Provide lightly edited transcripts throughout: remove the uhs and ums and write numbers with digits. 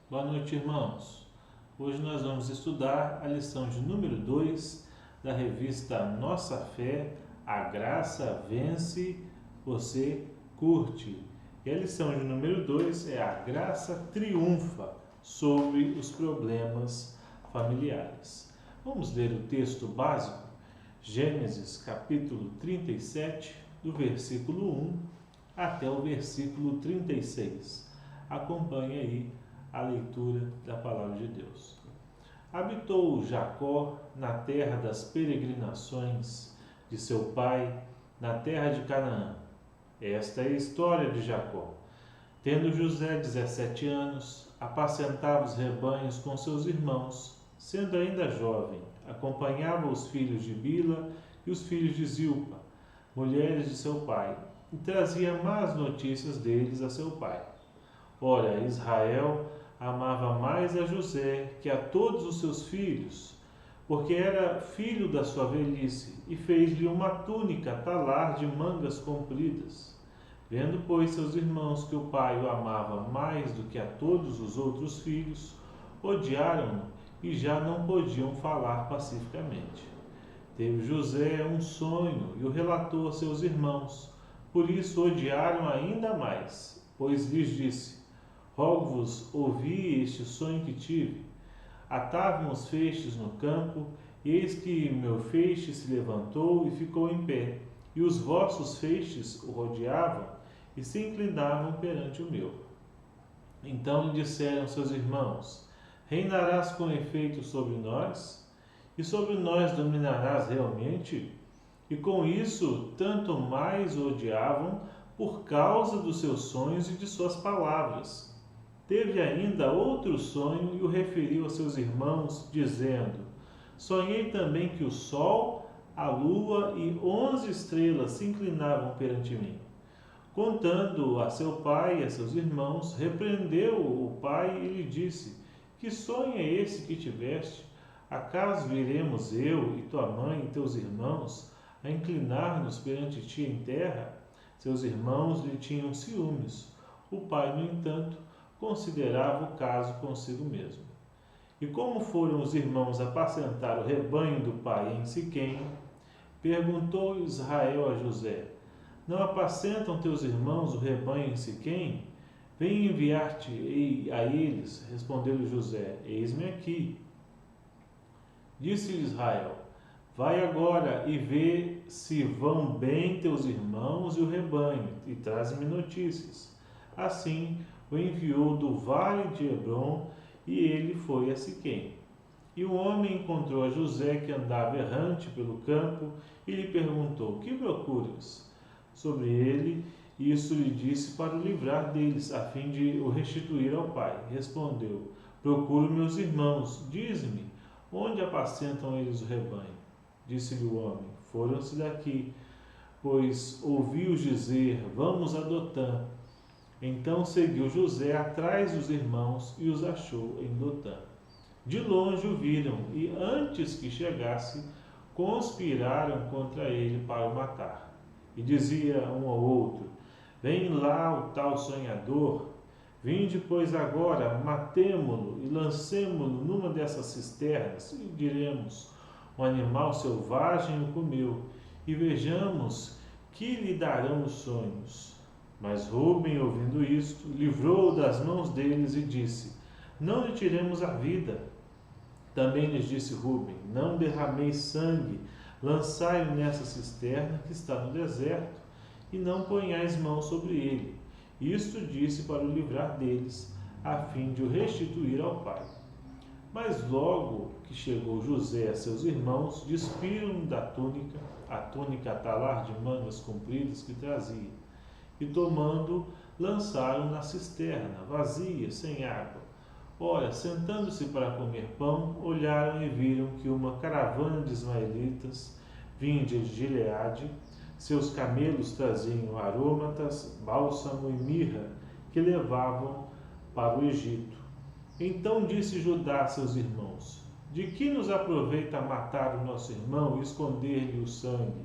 Boa noite, irmãos. Hoje nós vamos estudar a lição de número 2 da revista Nossa Fé, A Graça Vence, Você Curte. E a lição de número 2 é A Graça Triunfa sobre os Problemas Familiares. Vamos ler o texto básico, Gênesis capítulo 37, do versículo 1 até o versículo 36. Acompanhe aí a leitura da palavra de Deus. Habitou Jacó na terra das peregrinações de seu pai, na terra de Canaã. Esta é a história de Jacó. Tendo José 17 anos, apacentava os rebanhos com seus irmãos. Sendo ainda jovem, acompanhava os filhos de Bila e os filhos de Zilpa, mulheres de seu pai, e trazia más notícias deles a seu pai. Ora, Israel amava mais a José que a todos os seus filhos, porque era filho da sua velhice, e fez-lhe uma túnica talar de mangas compridas. Vendo, pois, seus irmãos que o pai o amava mais do que a todos os outros filhos, odiaram-no e já não podiam falar pacificamente. Teve José um sonho e o relatou a seus irmãos, por isso odiaram ainda mais, pois lhes disse: rogo-vos, ouvi este sonho que tive. Atavam os feixes no campo, e eis que meu feixe se levantou e ficou em pé, e os vossos feixes o rodeavam e se inclinavam perante o meu. Então lhe disseram seus irmãos: reinarás com efeito sobre nós? E sobre nós dominarás realmente? E com isso, tanto mais o odiavam por causa dos seus sonhos e de suas palavras. Teve ainda outro sonho e o referiu a seus irmãos, dizendo: sonhei também que o sol, a lua e 11 estrelas se inclinavam perante mim. Contando a seu pai e a seus irmãos, repreendeu o pai e lhe disse: que sonho é esse que tiveste? Acaso viremos eu e tua mãe e teus irmãos a inclinar-nos perante ti em terra? Seus irmãos lhe tinham ciúmes. O pai, no entanto, considerava o caso consigo mesmo. E como foram os irmãos apacentar o rebanho do pai em Siquém, perguntou Israel a José: não apacentam teus irmãos o rebanho em Siquém? Vem enviar-te a eles, respondeu-lhe José: eis-me aqui. Disse-lhe Israel: vai agora e vê se vão bem teus irmãos e o rebanho, e traze-me notícias. Assim o enviou do vale de Hebrom, e ele foi a Siquém. E o homem encontrou a José, que andava errante pelo campo, e lhe perguntou: que procuras? Sobre ele, isso lhe disse para o livrar deles, a fim de o restituir ao pai. Respondeu: procuro meus irmãos, dize-me, onde apacentam eles o rebanho? Disse-lhe o homem: foram-se daqui, pois ouvi-os dizer: vamos a Dotã. Então seguiu José atrás dos irmãos e os achou em Dotã. De longe o viram e, antes que chegasse, conspiraram contra ele para o matar. E dizia um ao outro: vem lá o tal sonhador. Vinde, pois, agora, matemo-lo e lancemo-lo numa dessas cisternas, e diremos: um animal selvagem o comeu, e vejamos que lhe darão os sonhos. Mas Rúben, ouvindo isto, livrou-o das mãos deles e disse: não lhe tiremos a vida. Também lhes disse Rúben: não derrameis sangue, lançai-o nessa cisterna que está no deserto, e não ponhais mão sobre ele. Isto disse para o livrar deles, a fim de o restituir ao pai. Mas logo que chegou José a seus irmãos, despiram-no da túnica, a túnica talar de mangas compridas que trazia, e tomando, lançaram na cisterna, vazia, sem água. Ora, sentando-se para comer pão, olharam e viram que uma caravana de ismaelitas vinha de Gileade. Seus camelos traziam aromatas, bálsamo e mirra, que levavam para o Egito. Então disse Judá a seus irmãos: de que nos aproveita matar o nosso irmão e esconder-lhe o sangue?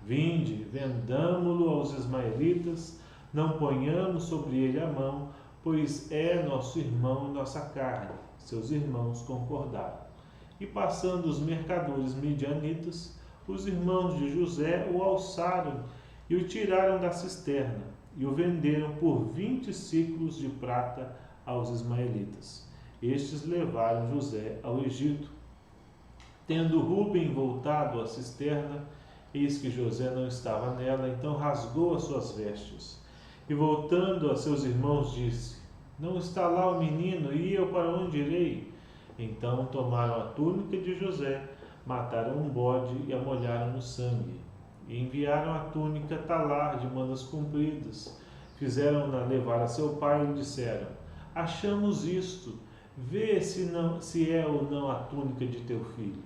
Vinde, vendamo-lo aos ismaelitas, não ponhamos sobre ele a mão, pois é nosso irmão e nossa carne. Seus irmãos concordaram. E passando os mercadores midianitas, os irmãos de José o alçaram e o tiraram da cisterna, e o venderam por 20 siclos de prata aos ismaelitas. Estes levaram José ao Egito. Tendo Rúben voltado à cisterna, eis que José não estava nela, então rasgou as suas vestes. E voltando a seus irmãos, disse: Não está lá o menino, e eu para onde irei? Então tomaram a túnica de José, mataram um bode e a molharam no sangue. E enviaram a túnica talar de mangas compridas. Fizeram-na levar a seu pai e lhe disseram: Achamos isto, vê se é ou não a túnica de teu filho.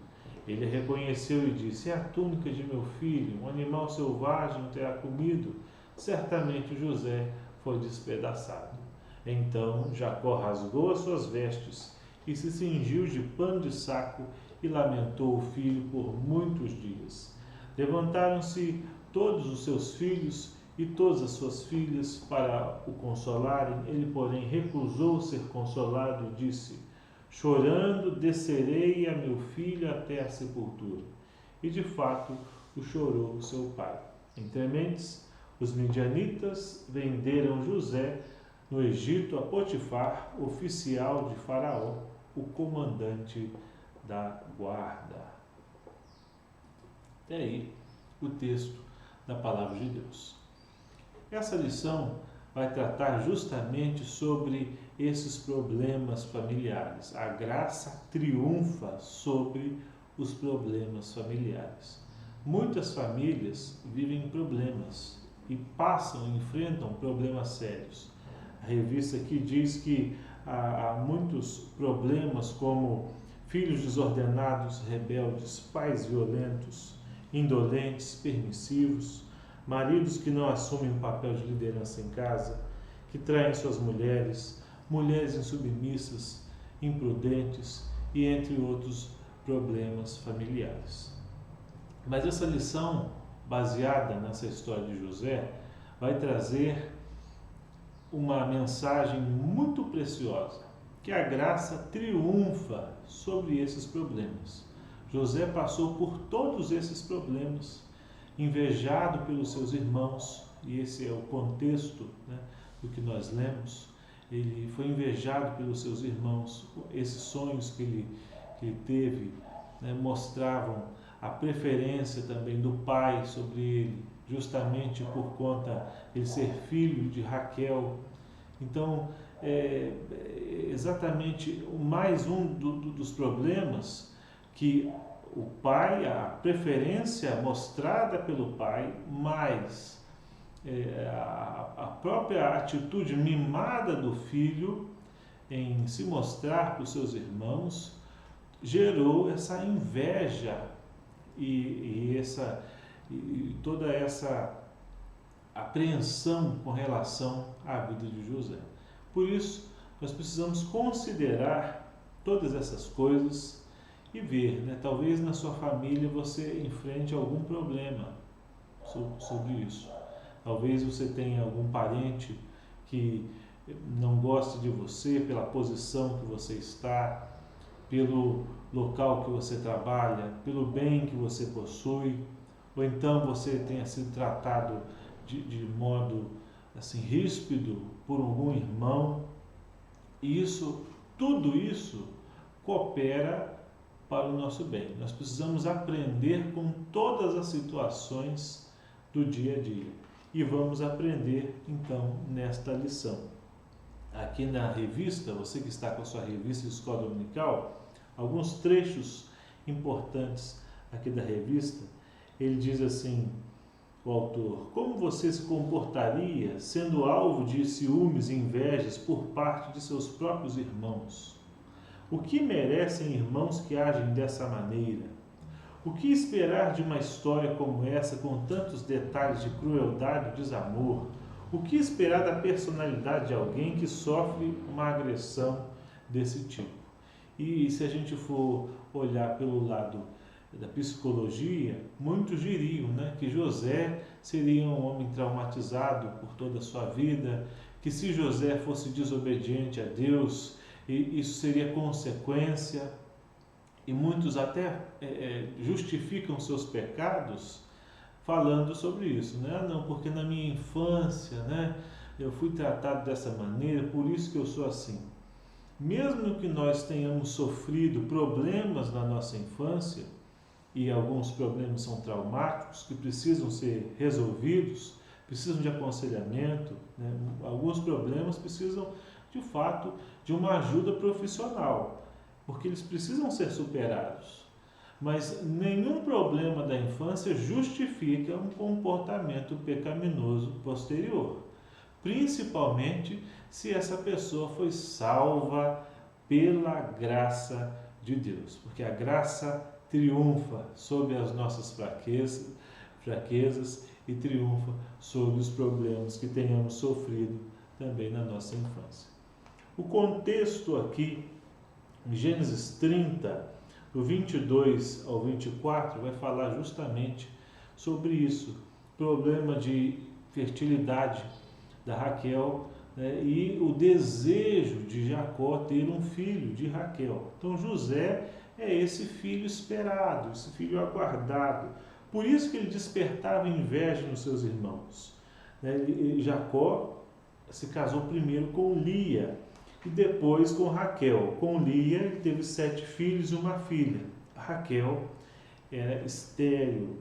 Ele reconheceu e disse: É a túnica de meu filho, um animal selvagem o terá comido. Certamente José foi despedaçado. Então Jacó rasgou as suas vestes e se cingiu de pano de saco e lamentou o filho por muitos dias. Levantaram-se todos os seus filhos e todas as suas filhas para o consolarem. Ele, porém, recusou ser consolado e disse: Chorando, descerei a meu filho até a sepultura. E, de fato, o chorou o seu pai. Entre mentes, os midianitas venderam José no Egito a Potifar, oficial de Faraó, o comandante da guarda. Até aí o texto da palavra de Deus. Essa lição vai tratar justamente sobre esses problemas familiares. A graça triunfa sobre os problemas familiares. Muitas famílias vivem problemas e enfrentam problemas sérios. A revista aqui diz que há muitos problemas como filhos desordenados, rebeldes, pais violentos, indolentes, permissivos, maridos que não assumem o papel de liderança em casa, que traem suas mulheres, mulheres insubmissas, imprudentes e entre outros problemas familiares. Mas essa lição, baseada nessa história de José, vai trazer uma mensagem muito preciosa, que a graça triunfa sobre esses problemas. José passou por todos esses problemas, invejado pelos seus irmãos, e esse é o contexto, do que nós lemos. Ele foi invejado pelos seus irmãos. Esses sonhos que ele teve, mostravam a preferência também do pai sobre ele, justamente por conta de ele ser filho de Raquel. Então, exatamente mais um dos problemas que o pai, a preferência mostrada pelo pai, mais a própria atitude mimada do filho em se mostrar para os seus irmãos, gerou essa inveja e toda essa apreensão com relação à vida de José. Por isso, nós precisamos considerar todas essas coisas e ver, talvez na sua família você enfrente algum problema sobre isso. Talvez você tenha algum parente que não goste de você pela posição que você está, pelo local que você trabalha, pelo bem que você possui, ou então você tenha sido tratado de modo assim ríspido por algum irmão. E tudo isso coopera para o nosso bem. Nós precisamos aprender com todas as situações do dia a dia. E vamos aprender então nesta lição. Aqui na revista, você que está com a sua revista de Escola Dominical, alguns trechos importantes aqui da revista. Ele diz assim, o autor: como você se comportaria sendo alvo de ciúmes e invejas por parte de seus próprios irmãos? O que merecem irmãos que agem dessa maneira? O que esperar de uma história como essa, com tantos detalhes de crueldade e desamor? O que esperar da personalidade de alguém que sofre uma agressão desse tipo? E se a gente for olhar pelo lado da psicologia, muitos diriam que José seria um homem traumatizado por toda a sua vida, que se José fosse desobediente a Deus, isso seria consequência, e muitos até justificam seus pecados falando sobre isso, né? Não, porque na minha infância, né, eu fui tratado dessa maneira, por isso que eu sou assim. Mesmo que nós tenhamos sofrido problemas na nossa infância, e alguns problemas são traumáticos, que precisam ser resolvidos, precisam de aconselhamento, né? Alguns problemas precisam, de fato, de uma ajuda profissional, porque eles precisam ser superados. Mas nenhum problema da infância justifica um comportamento pecaminoso posterior, principalmente se essa pessoa foi salva pela graça de Deus, porque a graça triunfa sobre as nossas fraquezas e triunfa sobre os problemas que tenhamos sofrido também na nossa infância. O contexto aqui, em Gênesis 30, do 22 ao 24, vai falar justamente sobre isso, problema de fertilidade da Raquel, né, e o desejo de Jacó ter um filho de Raquel. Então José é esse filho esperado, esse filho aguardado. Por isso que ele despertava inveja nos seus irmãos. Jacó se casou primeiro com Lia e depois com Raquel. Com Lia ele teve 7 filhos e uma filha. Raquel era estéril.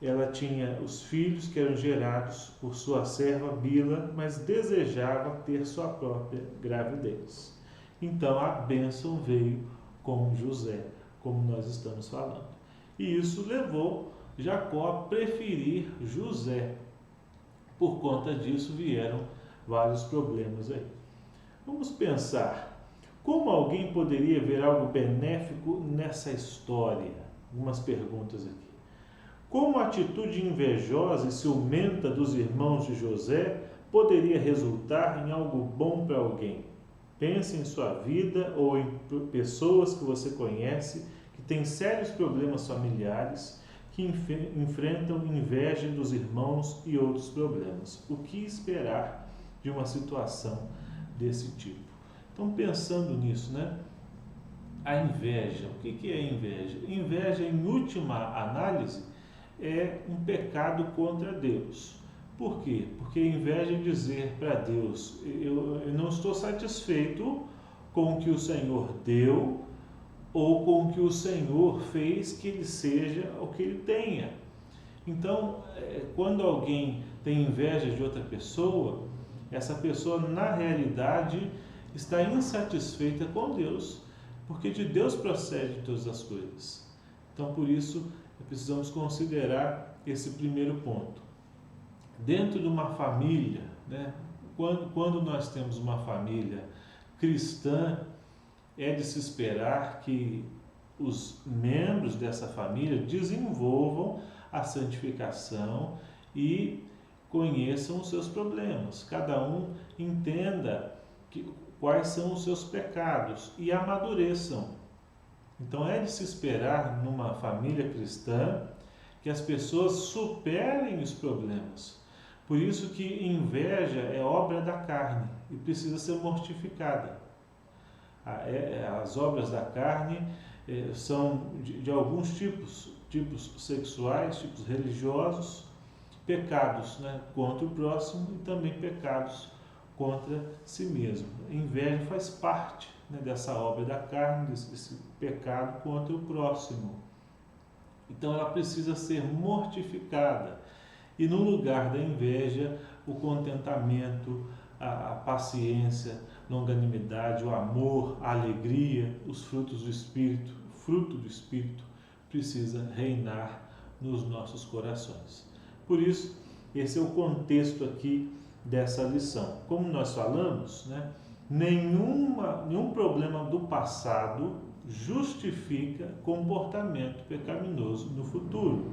Ela tinha os filhos que eram gerados por sua serva Bila, mas desejava ter sua própria gravidez. Então a bênção veio com José, como nós estamos falando. E isso levou Jacó a preferir José. Por conta disso vieram vários problemas aí. Vamos pensar, como alguém poderia ver algo benéfico nessa história? Algumas perguntas aqui. Como a atitude invejosa e ciumenta dos irmãos de José poderia resultar em algo bom para alguém? Pense em sua vida ou em pessoas que você conhece que têm sérios problemas familiares, que enfrentam inveja dos irmãos e outros problemas. O que esperar de uma situação desse tipo? Então, pensando nisso, né? A inveja. O que é inveja? Inveja, em última análise, é um pecado contra Deus. Por quê? Porque inveja é dizer para Deus, eu não estou satisfeito com o que o Senhor deu ou com o que o Senhor fez que ele seja o que ele tenha. Então, quando alguém tem inveja de outra pessoa, essa pessoa na realidade está insatisfeita com Deus, porque de Deus procede todas as coisas. Então, por isso, precisamos considerar esse primeiro ponto. Dentro de uma família, né, quando nós temos uma família cristã, é de se esperar que os membros dessa família desenvolvam a santificação e conheçam os seus problemas. Cada um entenda quais são os seus pecados e amadureçam. Então é de se esperar numa família cristã que as pessoas superem os problemas. Por isso que inveja é obra da carne e precisa ser mortificada. As obras da carne são de alguns tipos sexuais, tipos religiosos, pecados, né, contra o próximo e também pecados contra si mesmo. A inveja faz parte, né, dessa obra da carne, desse pecado contra o próximo. Então ela precisa ser mortificada. E no lugar da inveja, o contentamento, a paciência, longanimidade, o amor, a alegria, os frutos do Espírito, o fruto do Espírito precisa reinar nos nossos corações. Por isso, esse é o contexto aqui dessa lição. Como nós falamos, né, nenhum problema do passado justifica comportamento pecaminoso no futuro.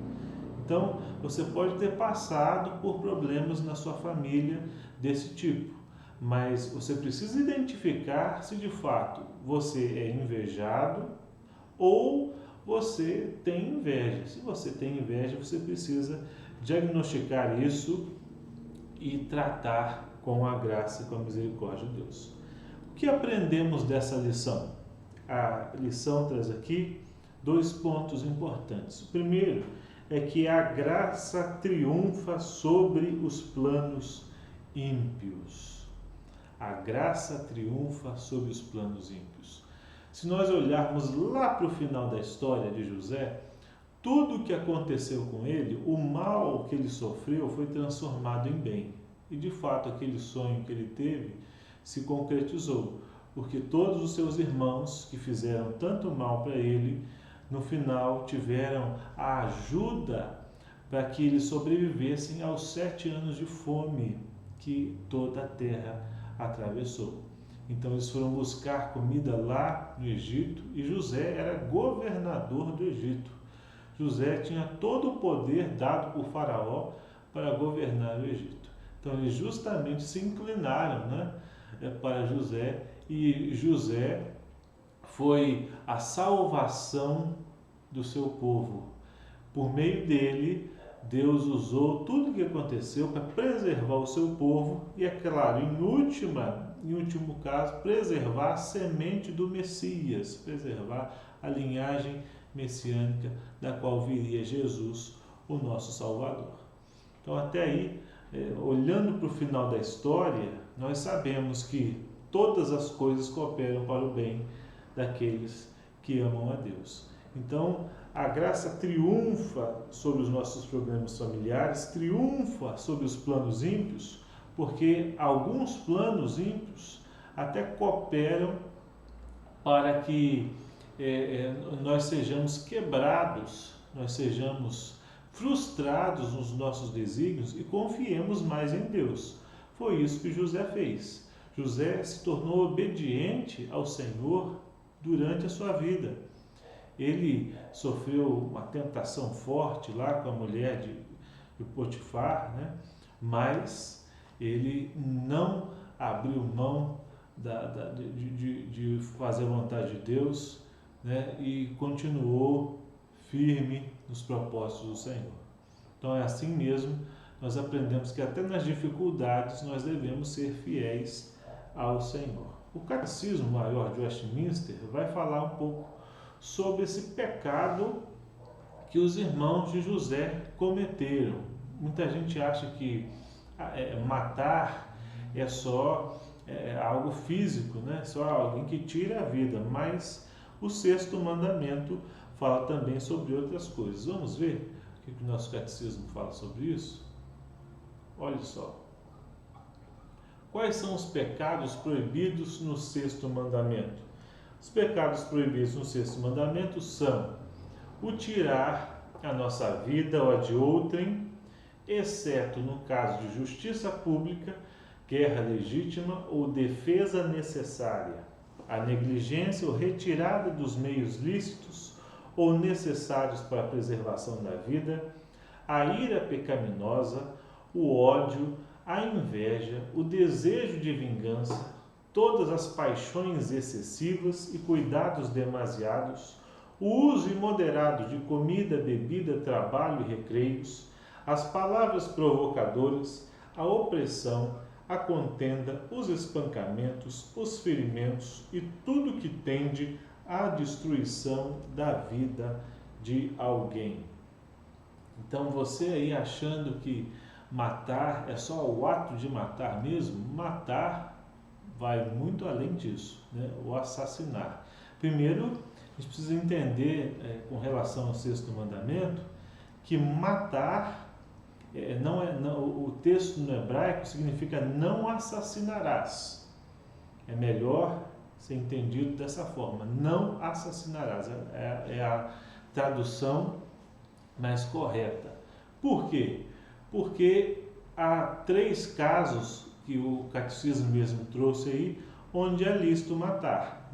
Então, você pode ter passado por problemas na sua família desse tipo, mas você precisa identificar se de fato você é invejado ou você tem inveja. Se você tem inveja, você precisa diagnosticar isso e tratar com a graça e com a misericórdia de Deus. O que aprendemos dessa lição? A lição traz aqui 2 pontos importantes. O primeiro é que a graça triunfa sobre os planos ímpios. A graça triunfa sobre os planos ímpios. Se nós olharmos lá para o final da história de José, tudo o que aconteceu com ele, o mal que ele sofreu foi transformado em bem. E de fato aquele sonho que ele teve se concretizou, porque todos os seus irmãos que fizeram tanto mal para ele, no final tiveram a ajuda para que eles sobrevivessem aos 7 anos de fome que toda a terra atravessou. Então eles foram buscar comida lá no Egito e José era governador do Egito. José tinha todo o poder dado por Faraó para governar o Egito. Então eles justamente se inclinaram, para José, e José foi a salvação do seu povo. Por meio dele, Deus usou tudo o que aconteceu para preservar o seu povo e, é claro, em último caso, preservar a semente do Messias, preservar a linhagem messiânica da qual viria Jesus, o nosso Salvador. Então, até aí, olhando para o final da história, nós sabemos que todas as coisas cooperam para o bem daqueles que amam a Deus. Então, a graça triunfa sobre os nossos problemas familiares, triunfa sobre os planos ímpios, porque alguns planos ímpios até cooperam para que nós sejamos quebrados, nós sejamos frustrados nos nossos desígnios e confiemos mais em Deus. Foi isso que José fez. José se tornou obediente ao Senhor durante a sua vida. Ele sofreu uma tentação forte lá com a mulher de Potifar, mas ele não abriu mão de fazer a vontade de Deus, e continuou firme nos propósitos do Senhor. Então é assim mesmo, nós aprendemos que até nas dificuldades nós devemos ser fiéis ao Senhor. O Catecismo Maior de Westminster vai falar um pouco sobre esse pecado que os irmãos de José cometeram. Muita gente acha que matar é só algo físico, só alguém que tira a vida, mas o 6º mandamento fala também sobre outras coisas. Vamos ver o que o nosso catecismo fala sobre isso? Olha só. Quais são os pecados proibidos no 6º mandamento? Os pecados proibidos no 6º mandamento são o tirar a nossa vida ou a de outrem, exceto no caso de justiça pública, guerra legítima ou defesa necessária, a negligência ou retirada dos meios lícitos ou necessários para a preservação da vida, a ira pecaminosa, o ódio, a inveja, o desejo de vingança, todas as paixões excessivas e cuidados demasiados, o uso imoderado de comida, bebida, trabalho e recreios, as palavras provocadoras, a opressão, a contenda, os espancamentos, os ferimentos e tudo que tende à destruição da vida de alguém. Então você aí achando que matar é só o ato de matar mesmo, matar vai muito além disso, o assassinar. Primeiro, a gente precisa entender, com relação ao 6º mandamento, que matar o texto no hebraico significa não assassinarás. É melhor ser entendido dessa forma, não assassinarás. É a tradução mais correta. Por quê? Porque há 3 casos que o catecismo mesmo trouxe aí, onde é lícito matar,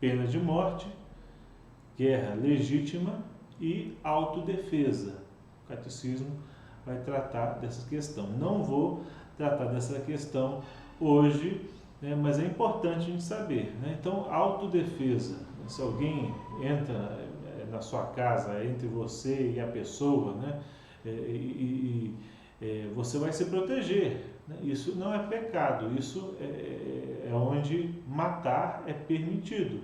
Pena de morte, guerra legítima e autodefesa. O catecismo vai tratar dessa questão. Não vou tratar dessa questão hoje, mas é importante a gente saber. Então, autodefesa. Se alguém entra na sua casa, entre você e a pessoa, você vai se proteger. né? Isso não é pecado, isso é onde matar é permitido.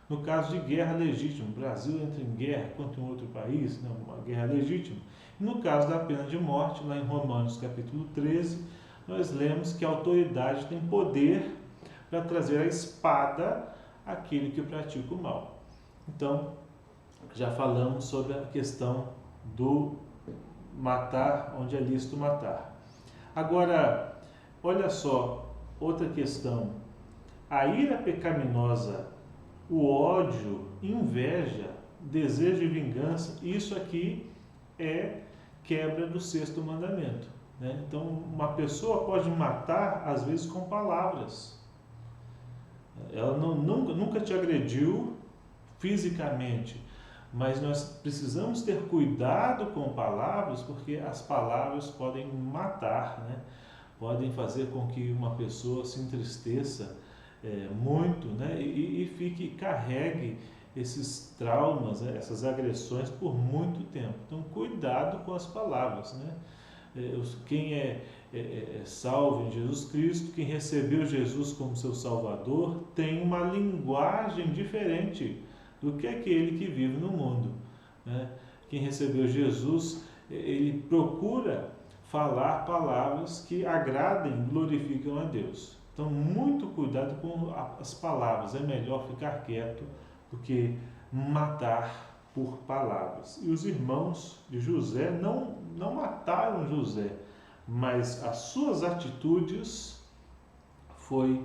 No caso de guerra legítima, o Brasil entra em guerra contra um outro país, né, uma guerra legítima. E no caso da pena de morte, lá em Romanos capítulo 13, nós lemos que a autoridade tem poder para trazer a espada àquele que pratica o mal. Então, já falamos sobre a questão do matar onde é lícito matar. Agora, olha só, outra questão. A ira pecaminosa, o ódio, inveja, desejo de vingança, isso aqui é quebra do 6º mandamento, né? Então, uma pessoa pode matar, às vezes, com palavras. Ela nunca te agrediu fisicamente, mas nós precisamos ter cuidado com palavras, porque as palavras podem matar, né? Podem fazer com que uma pessoa se entristeça muito, né? Carregue esses traumas, né? Essas agressões por muito tempo. Então, cuidado com as palavras, né? Quem é salvo em Jesus Cristo, quem recebeu Jesus como seu Salvador, tem uma linguagem diferente do que aquele que vive no mundo, né? Quem recebeu Jesus, ele procura falar palavras que agradem, glorificam a Deus. Então, muito cuidado com as palavras. É melhor ficar quieto do que matar por palavras. E os irmãos de José não mataram José, mas as suas atitudes foram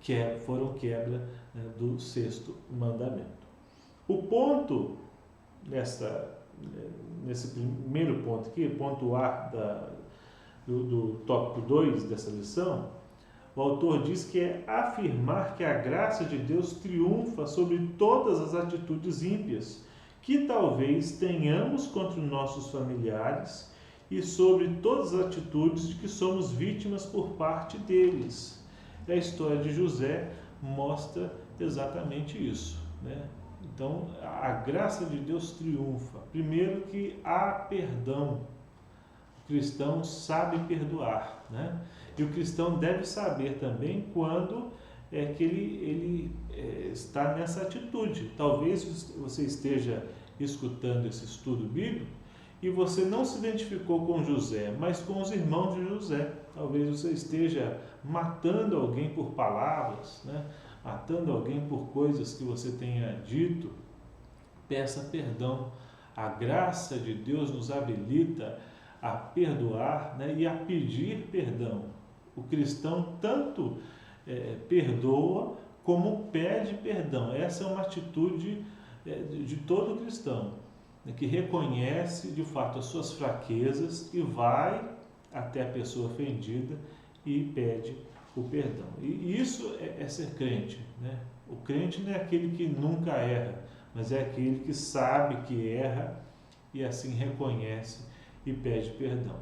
quebra, né, do 6º mandamento. O ponto nesse primeiro ponto aqui, ponto A do tópico 2 dessa lição, o autor diz que é afirmar que a graça de Deus triunfa sobre todas as atitudes ímpias que talvez tenhamos contra nossos familiares e sobre todas as atitudes de que somos vítimas por parte deles. E a história de José mostra exatamente isso, né? Então, a graça de Deus triunfa. Primeiro que há perdão. O cristão sabe perdoar, né? E o cristão deve saber também quando é que ele está nessa atitude. Talvez você esteja escutando esse estudo bíblico e você não se identificou com José, mas com os irmãos de José. Talvez você esteja matando alguém por palavras, né? Matando alguém por coisas que você tenha dito. Peça perdão. A graça de Deus nos habilita a perdoar, né? E a pedir perdão. O cristão tanto perdoa como pede perdão. Essa é uma atitude de todo cristão, né? Que reconhece de fato as suas fraquezas e vai até a pessoa ofendida e pede o perdão. E isso é ser crente, né? O crente não é aquele que nunca erra, mas é aquele que sabe que erra e assim reconhece e pede perdão.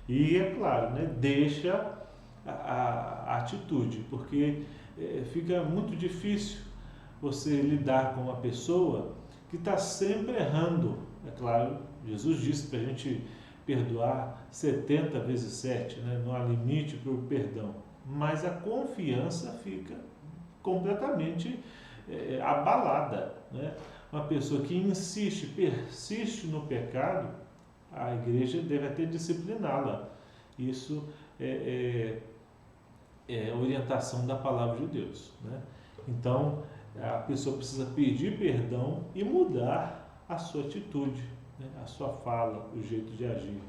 E é claro, né, deixa a atitude, porque fica muito difícil você lidar com uma pessoa que está sempre errando. É claro, Jesus disse para a gente perdoar 70 vezes 7, né? Não há limite para o perdão, mas a confiança fica completamente abalada, né? Uma pessoa que insiste, persiste no pecado, a igreja deve até discipliná-la. Isso é orientação da palavra de Deus, né? Então, a pessoa precisa pedir perdão e mudar a sua atitude, né? A sua fala, o jeito de agir.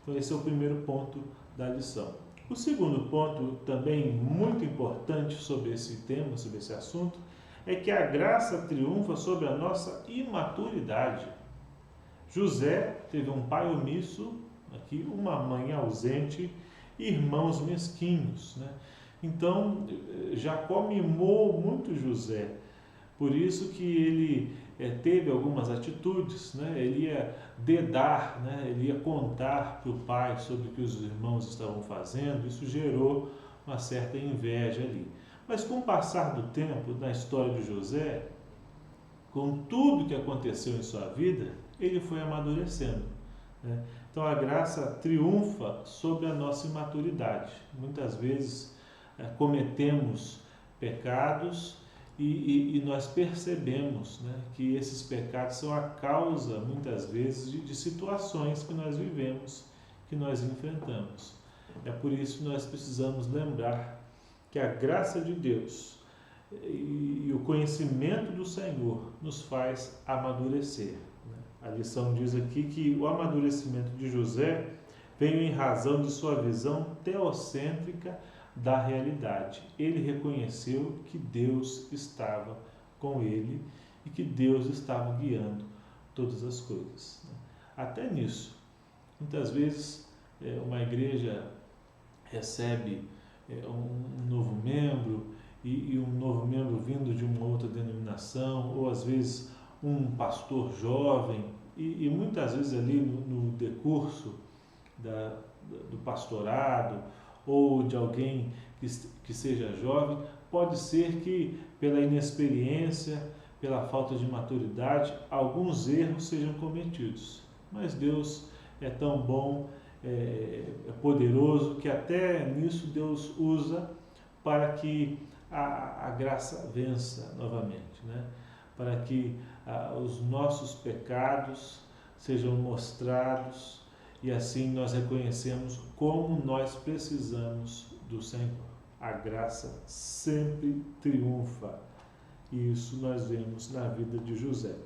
Então, esse é o primeiro ponto da lição. O segundo ponto, também muito importante sobre esse tema, sobre esse assunto, é que a graça triunfa sobre a nossa imaturidade. José teve um pai omisso, aqui, uma mãe ausente, irmãos mesquinhos, né? Então, Jacó mimou muito José, por isso que ele teve algumas atitudes, né? Ele ia dedar, né? Ele ia contar para o pai sobre o que os irmãos estavam fazendo, isso gerou uma certa inveja ali. Mas com o passar do tempo, na história de José, com tudo que aconteceu em sua vida, ele foi amadurecendo. né? Então a graça triunfa sobre a nossa imaturidade. Muitas vezes cometemos pecados e nós percebemos, né, que esses pecados são a causa, muitas vezes, de situações que nós vivemos, que nós enfrentamos. É por isso que nós precisamos lembrar que a graça de Deus e o conhecimento do Senhor nos faz amadurecer. A lição diz aqui que o amadurecimento de José veio em razão de sua visão teocêntrica da realidade. Ele reconheceu que Deus estava com ele e que Deus estava guiando todas as coisas. Até nisso, muitas vezes uma igreja recebe um novo membro e um novo membro vindo de uma outra denominação, ou às vezes um pastor jovem, e muitas vezes ali no decurso do pastorado ou de alguém que seja jovem, pode ser que pela inexperiência, pela falta de maturidade, alguns erros sejam cometidos. Mas Deus é tão bom, é poderoso, que até nisso Deus usa para que a graça vença novamente, né? Para que os nossos pecados sejam mostrados e assim nós reconhecemos como nós precisamos do Senhor. A graça sempre triunfa e isso nós vemos na vida de José.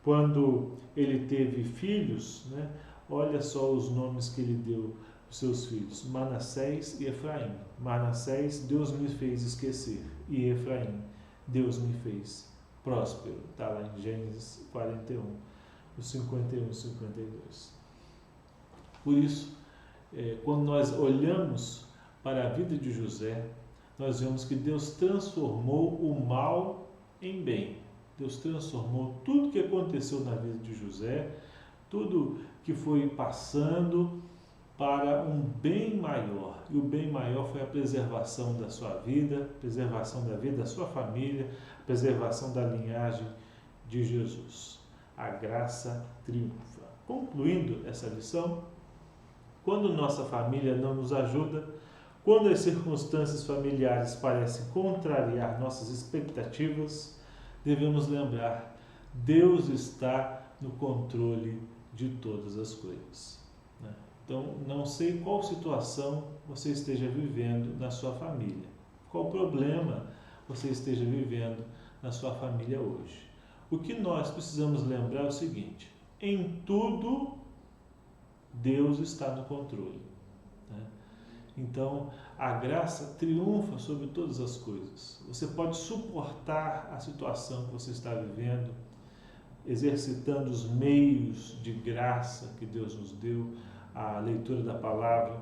Quando ele teve filhos, né, olha só os nomes que ele deu aos seus filhos: Manassés e Efraim. Manassés, Deus me fez esquecer, e Efraim, Deus me fez próspero. Está lá em Gênesis 41, os 51 e 52. Por isso, quando nós olhamos para a vida de José, nós vemos que Deus transformou o mal em bem. Deus transformou tudo que aconteceu na vida de José, tudo que foi passando para um bem maior. E o bem maior foi a preservação da sua vida, preservação da vida da sua família, preservação da linhagem de Jesus. A graça triunfa. Concluindo essa lição, quando nossa família não nos ajuda, quando as circunstâncias familiares parecem contrariar nossas expectativas, devemos lembrar: Deus está no controle de todas as coisas. Então, não sei qual situação você esteja vivendo na sua família, qual problema você esteja vivendo na sua família hoje. O que nós precisamos lembrar é o seguinte: em tudo, Deus está no controle. Então, a graça triunfa sobre todas as coisas. Você pode suportar a situação que você está vivendo, exercitando os meios de graça que Deus nos deu, a leitura da palavra,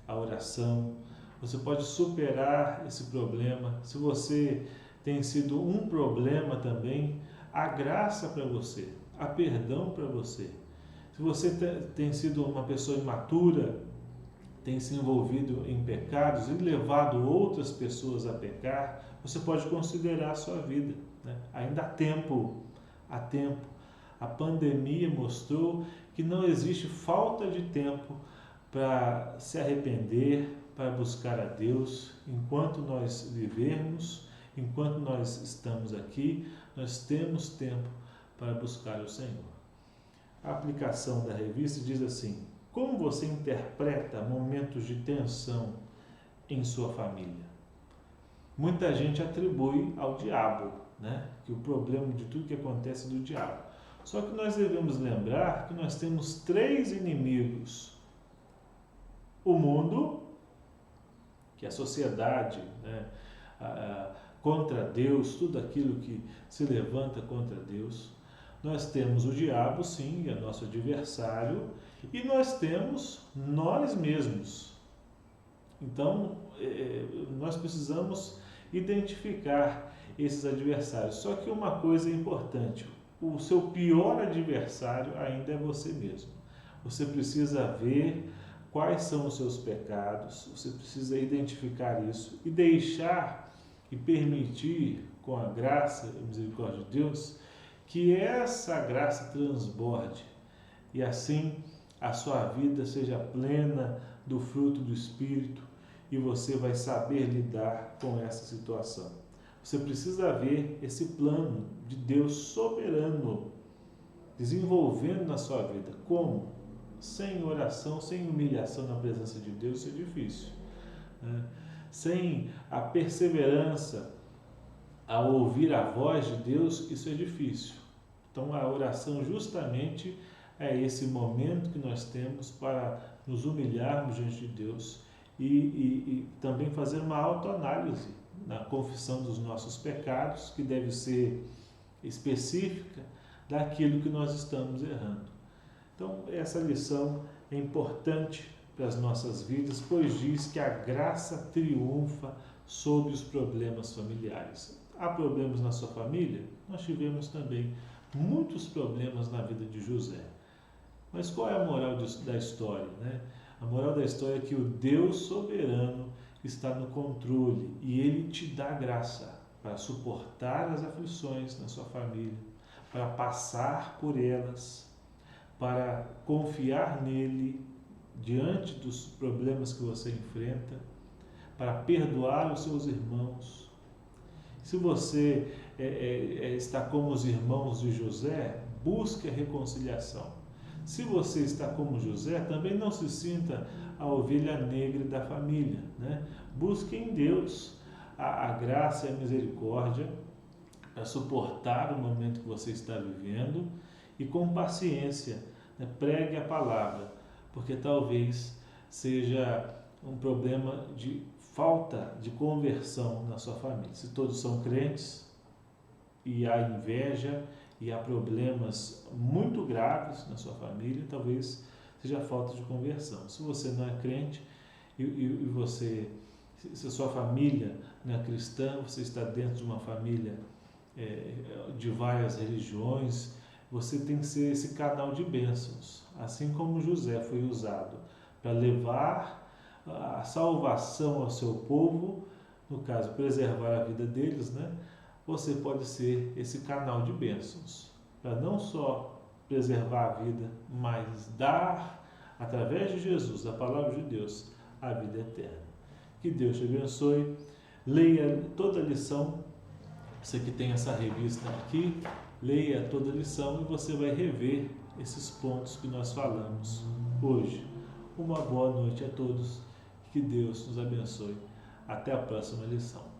a oração. Você pode superar esse problema. Se você tem sido um problema também, há graça para você, há perdão para você. Se você tem sido uma pessoa imatura, tem se envolvido em pecados e levado outras pessoas a pecar, você pode considerar a sua vida, né? Ainda há tempo, há tempo. A pandemia mostrou que não existe falta de tempo para se arrepender, para buscar a Deus. Enquanto nós vivermos, enquanto nós estamos aqui, nós temos tempo para buscar o Senhor. A aplicação da revista diz assim: como você interpreta momentos de tensão em sua família? Muita gente atribui ao diabo, né? Que o problema de tudo que acontece é do diabo. Só que nós devemos lembrar que nós temos 3 inimigos: o mundo, que é a sociedade, né? Contra Deus, tudo aquilo que se levanta contra Deus. Nós temos o diabo, sim, é nosso adversário, e nós temos nós mesmos. Então, nós precisamos identificar esses adversários. Só que uma coisa é importante: o seu pior adversário ainda é você mesmo. Você precisa ver quais são os seus pecados, você precisa identificar isso e deixar e permitir, com a graça e a misericórdia de Deus, que essa graça transborde e assim a sua vida seja plena do fruto do Espírito e você vai saber lidar com essa situação. Você precisa ver esse plano de Deus soberano desenvolvendo na sua vida. Como? Sem oração, sem humilhação na presença de Deus, isso é difícil, né? Sem a perseverança ao ouvir a voz de Deus, isso é difícil. Então a oração justamente é esse momento que nós temos para nos humilharmos diante de Deus e também fazer uma autoanálise na confissão dos nossos pecados, que deve ser específica daquilo que nós estamos errando. Então essa lição é importante para as nossas vidas, pois diz que a graça triunfa sobre os problemas familiares. Há problemas na sua família? Nós tivemos também muitos problemas na vida de José. Mas qual é a moral da história, né? A moral da história é que o Deus soberano está no controle e Ele te dá graça para suportar as aflições na sua família, para passar por elas, para confiar nele diante dos problemas que você enfrenta, para perdoar os seus irmãos. Se você está como os irmãos de José, busque a reconciliação. Se você está como José, também não se sinta a ovelha negra da família, né? Busque em Deus a graça e a misericórdia para suportar o momento que você está vivendo e com paciência, né, pregue a palavra, porque talvez seja um problema de falta de conversão na sua família. Se todos são crentes e há inveja e há problemas muito graves na sua família, talvez seja falta de conversão. Se você não é crente se a sua família não é cristã, você está dentro de uma família de várias religiões, você tem que ser esse canal de bênçãos, assim como José foi usado para levar a salvação ao seu povo, no caso, preservar a vida deles, né? Você pode ser esse canal de bênçãos, para não só preservar a vida, mas dar, através de Jesus, da palavra de Deus, a vida eterna. Que Deus te abençoe. Leia toda a lição. Você que tem essa revista aqui, leia toda a lição e você vai rever esses pontos que nós falamos hoje. Uma boa noite a todos. Que Deus nos abençoe. Até a próxima lição.